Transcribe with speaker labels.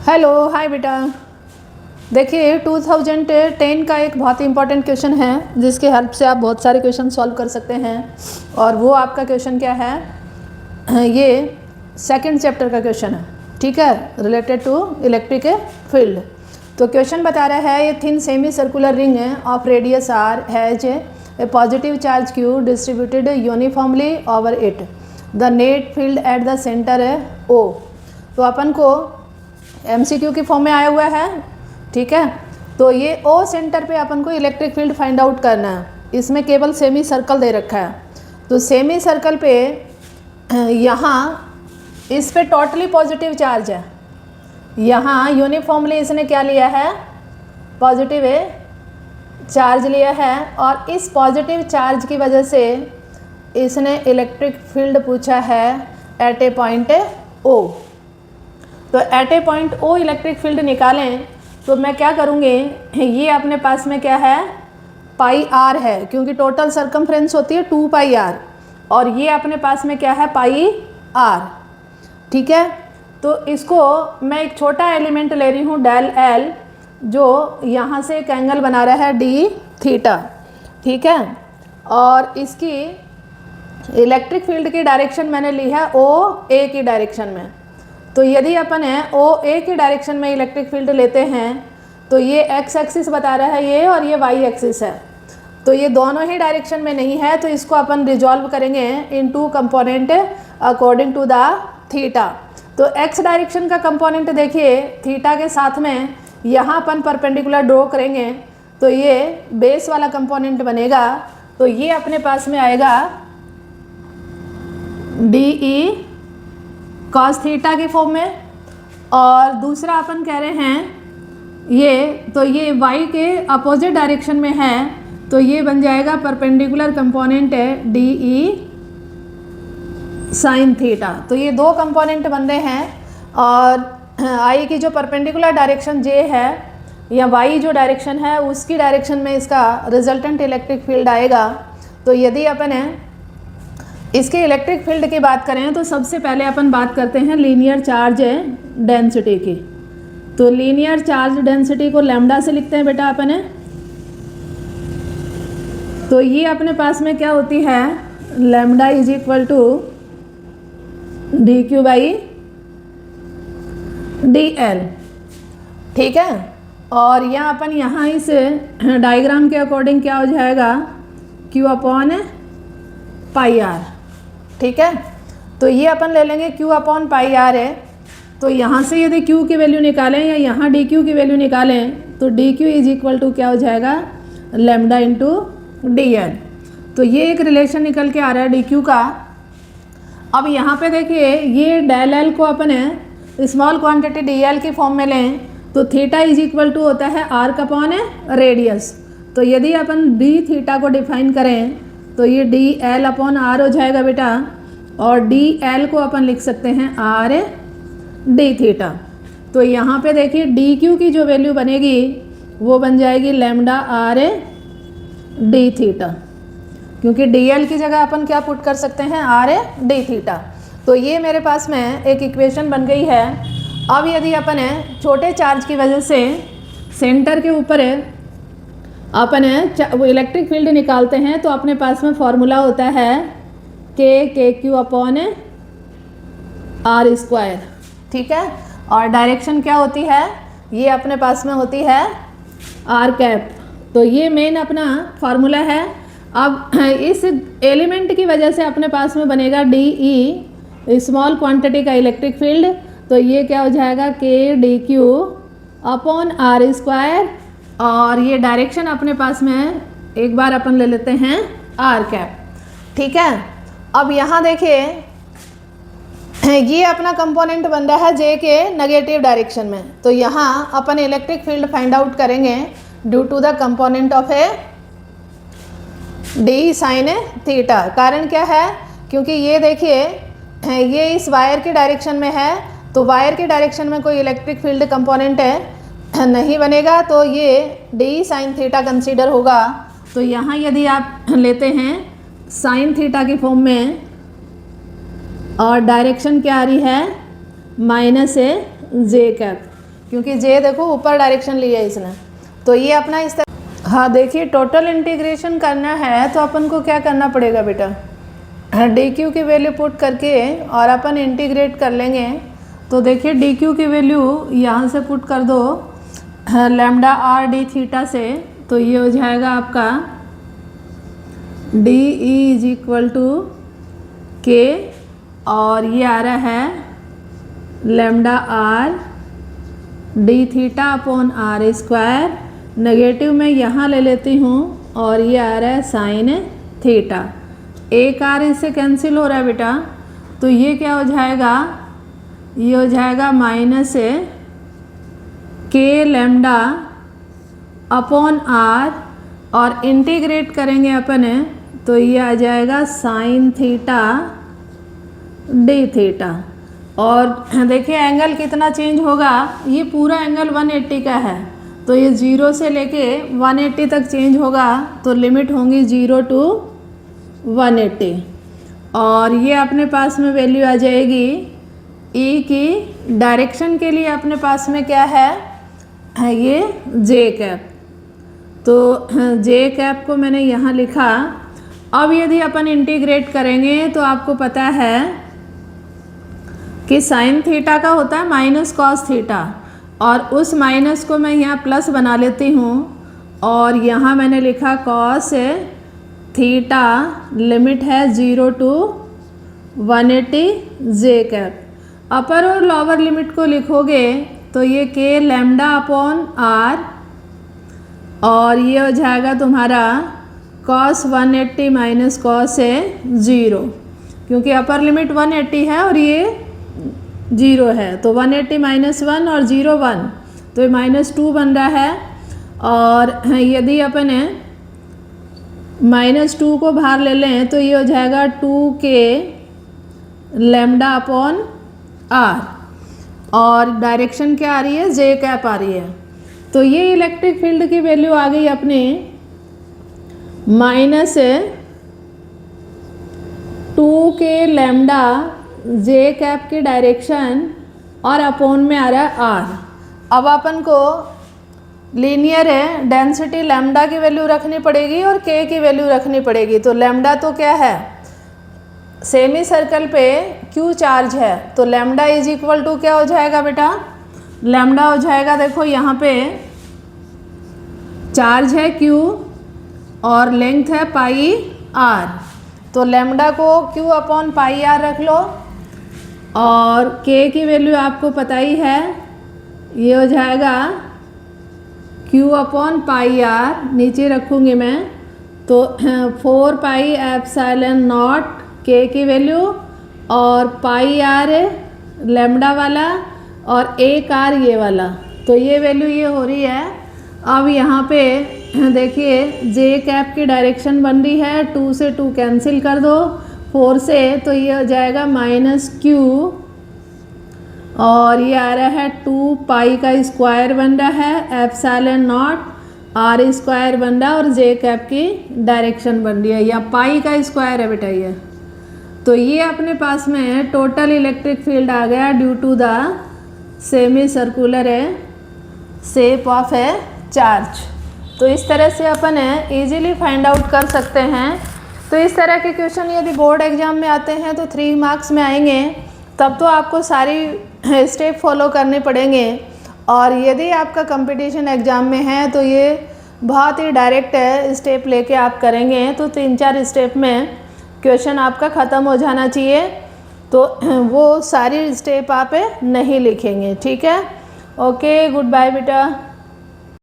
Speaker 1: Hello hi बेटा। देखिए 2010 का एक बहुत ही इंपॉर्टेंट क्वेश्चन है जिसके हेल्प से आप बहुत सारे क्वेश्चन सॉल्व कर सकते हैं। और वो आपका क्वेश्चन क्या है, ये सेकंड चैप्टर का क्वेश्चन है, ठीक है, रिलेटेड टू इलेक्ट्रिक फील्ड। तो क्वेश्चन बता रहा है ये thin semi circular ring of radius R has a positive charge Q distributed uniformly over it, the net field at the centre है ओ। तो अपन को MCQ की फॉर्म में आया हुआ है, ठीक है। तो ये ओ सेंटर पे अपन को इलेक्ट्रिक फील्ड फाइंड आउट करना है। इसमें केवल सेमी सर्कल दे रखा है, तो सेमी सर्कल पे यहाँ इस पे टोटली पॉजिटिव चार्ज है। यहाँ यूनिफॉर्मली इसने क्या लिया है, पॉजिटिव चार्ज लिया है, और इस पॉजिटिव चार्ज की वजह से इसने इलेक्ट्रिक फील्ड पूछा है एट ए पॉइंट ओ। तो एट ए पॉइंट ओ इलेक्ट्रिक फील्ड निकालें तो मैं क्या करूँगी, ये अपने पास में क्या है, पाई आर है, क्योंकि टोटल सरकमफ्रेंस होती है 2 पाई आर, और ये अपने पास में क्या है, पाई आर, ठीक है। तो इसको मैं एक छोटा एलिमेंट ले रही हूँ डेल एल, जो यहाँ से एक एंगल बना रहा है डी थीटा, ठीक है। और इसकी इलेक्ट्रिक फील्ड की डायरेक्शन मैंने ली है ओ ए की डायरेक्शन में। तो यदि अपन ओ ए की डायरेक्शन में इलेक्ट्रिक फील्ड लेते हैं तो ये एक्स एक्सिस बता रहा है ये, और ये वाई एक्सिस है। तो ये दोनों ही डायरेक्शन में नहीं है, तो इसको अपन रिजॉल्व करेंगे in 2 component according to the theta. तो एक्स डायरेक्शन का कंपोनेंट देखिए थीटा के साथ में यहाँ अपन परपेंडिकुलर ड्रॉ करेंगे तो ये बेस वाला कंपोनेंट बनेगा। तो ये अपने पास में आएगा डी ई कॉस थीटा की फॉर्म में, और दूसरा अपन कह रहे हैं ये, तो ये y के अपोजिट डायरेक्शन में है, तो ये बन जाएगा परपेंडिकुलर कंपोनेंट है डी ई साइन थीटा। तो ये 2 कंपोनेंट बन रहे हैं, और i की जो परपेंडिकुलर डायरेक्शन j है या y जो डायरेक्शन है उसकी डायरेक्शन में इसका रिजल्टेंट इलेक्ट्रिक फील्ड आएगा। तो यदि अपन इसके इलेक्ट्रिक फील्ड की बात करें तो सबसे पहले अपन बात करते हैं लीनियर चार्ज डेंसिटी की। तो लीनियर चार्ज डेंसिटी को लैम्डा से लिखते हैं बेटा अपन। तो ये अपने पास में क्या होती है, lambda is equal to D Q by D L, ठीक है। और यहाँ अपन यहाँ इस डायग्राम के अकॉर्डिंग क्या हो जाएगा, क्यू अपॉन पाई आर, ठीक है। तो ये अपन ले लेंगे q अपॉन पाई आर है। तो यहाँ से यदि q की वैल्यू निकालें या यहाँ डी क्यू की वैल्यू निकालें तो D Q is equal to क्या हो जाएगा, लैम्डा इंटू डी एल। तो ये एक रिलेशन निकल के आ रहा है डी क्यू का। अब यहाँ पे देखिए ये डेल एल को अपन स्मॉल क्वांटिटी डी एल की फॉर्म में लें तो थीटा इज इक्वल टू होता है आर्क अपॉन रेडियस। तो यदि अपन डी थीटा को डिफाइन करें तो ये डी एल अपॉन आर हो जाएगा बेटा, और डी एल को अपन लिख सकते हैं आर डी थीटा। तो यहाँ पे देखिए डी क्यू की जो वैल्यू बनेगी वो बन जाएगी लैम्डा आर डी थीटा, क्योंकि डी एल की जगह अपन क्या पुट कर सकते हैं, आर डी थीटा। तो ये मेरे पास में एक इक्वेशन बन गई है। अब यदि अपन छोटे चार्ज की वजह से सेंटर के ऊपर अपन वो इलेक्ट्रिक फील्ड निकालते हैं तो अपने पास में फॉर्मूला होता है के क्यू अपॉन आर स्क्वायर, ठीक है। और डायरेक्शन क्या होती है, ये अपने पास में होती है आर कैप। तो ये मेन अपना फार्मूला है। अब इस एलिमेंट की वजह से अपने पास में बनेगा डी ई स्मॉल क्वांटिटी का इलेक्ट्रिक फील्ड। तो ये क्या हो जाएगा, K D Q upon R square, और ये डायरेक्शन अपने पास में एक बार अपन ले लेते हैं आर कैप, ठीक है। अब यहाँ देखिए ये अपना कंपोनेंट बन रहा है जे के नेगेटिव डायरेक्शन में। तो यहाँ अपन इलेक्ट्रिक फील्ड फाइंड आउट करेंगे due to the component of D sine theta. कारण क्या है, क्योंकि ये देखिए ये इस वायर की डायरेक्शन में है, तो वायर की डायरेक्शन में कोई इलेक्ट्रिक फील्ड कंपोनेंट नहीं बनेगा, तो ये डी साइन थीटा कंसीडर होगा। तो यहाँ यदि आप लेते हैं साइन थीटा की फॉर्म में, और डायरेक्शन क्या आ रही है, माइनस जे कैप, क्योंकि जे देखो ऊपर डायरेक्शन लिया है इसने। तो ये अपना इस तरह, हाँ देखिए टोटल इंटीग्रेशन करना है तो अपन को क्या करना पड़ेगा बेटा, डी क्यू की वैल्यू पुट करके और अपन इंटीग्रेट कर लेंगे। तो देखिए डी क्यू की वैल्यू यहाँ से पुट कर दो लैम्डा आर डी थीटा से, तो ये हो जाएगा आपका D E is equal to K, और ये आ रहा है lambda R D theta upon R square, negative में यहाँ ले लेती हूँ और ये आ रहा है साइन थीटा। एक आर इससे कैंसिल हो रहा है बेटा, तो ये क्या हो जाएगा, ये हो जाएगा माइनस के लैम्डा अपॉन आर, और इंटीग्रेट करेंगे अपन तो ये आ जाएगा साइन थीटा डी थीटा। और देखिए एंगल कितना चेंज होगा, ये पूरा एंगल 180 का है, तो ये 0 से लेके 180 तक चेंज होगा, तो लिमिट होंगी 0 टू 180। और ये अपने पास में वैल्यू आ जाएगी ई की डायरेक्शन के लिए अपने पास में क्या है ये जे कैप। तो जे कैप को मैंने यहाँ लिखा। अब यदि अपन इंटीग्रेट करेंगे तो आपको पता है कि साइन थीटा का होता है माइनस कॉस थीटा, और उस माइनस को मैं यहाँ प्लस बना लेती हूँ, और यहाँ मैंने लिखा कॉस थीटा, लिमिट है 0 टू 180 जे कैप। अपर और लोअर लिमिट को लिखोगे तो ये के लैम्डा अपॉन आर, और ये हो जाएगा तुम्हारा कॉस 180 माइनस कॉस 0, क्योंकि अपर लिमिट 180 है और ये 0 है, तो 180 माइनस 1 और 0 1, तो ये -2 बन रहा है। और यदि अपन -2 को बाहर ले लें तो ये हो जाएगा 2k लैम्डा अपॉन आर, और डायरेक्शन क्या आ रही है, जे कैप आ रही है। तो ये इलेक्ट्रिक फील्ड की वैल्यू आ गई अपने -2k लैम्डा जे कैप की डायरेक्शन, और अपोन में आ रहा है आर। अब अपन को लीनियर डेंसिटी लैम्डा की वैल्यू रखनी पड़ेगी और के की वैल्यू रखनी पड़ेगी। तो लैम्डा तो क्या है, सेमी सर्कल पे क्यू चार्ज है, तो लैम्डा इज इक्वल टू क्या हो जाएगा बेटा, लैम्डा हो जाएगा, देखो यहाँ पे चार्ज है क्यू और लेंथ है पाई आर, तो लैम्डा को क्यू अपॉन पाई आर रख लो, और के की वैल्यू आपको पता ही है, ये हो जाएगा क्यू अपॉन पाई आर, नीचे रखूँगी मैं, तो 4 पाई एप्सिलॉन नॉट के की वैल्यू, और पाई आर लैम्डा वाला, और एक आर ये वाला, तो ये वैल्यू ये हो रही है। अब यहाँ पे देखिए जे कैप की डायरेक्शन बन रही है, 2 से 2 कैंसिल कर दो, 4 से, तो ये हो जाएगा -q, और ये आ रहा है 2 पाई का स्क्वायर बन रहा है, एप्सिलॉन नॉट आर स्क्वायर बन रहा है, और जे कैप की डायरेक्शन बन रही है, या पाई का स्क्वायर है बेटा ये। तो ये अपने पास में टोटल इलेक्ट्रिक फील्ड आ गया due to the semi circular shape of a charge. तो इस तरह से अपन इजीली फाइंड आउट कर सकते हैं। तो इस तरह के क्वेश्चन यदि बोर्ड एग्जाम में आते हैं तो 3 मार्क्स में आएंगे, तब तो आपको सारी स्टेप फॉलो करने पड़ेंगे। और यदि आपका कंपटीशन एग्ज़ाम में है तो ये बहुत ही डायरेक्ट स्टेप लेके आप करेंगे, तो 3-4 स्टेप में क्वेश्चन आपका ख़त्म हो जाना चाहिए। तो वो सारी स्टेप आप नहीं लिखेंगे, ठीक है। ओके, गुड बाय बेटा।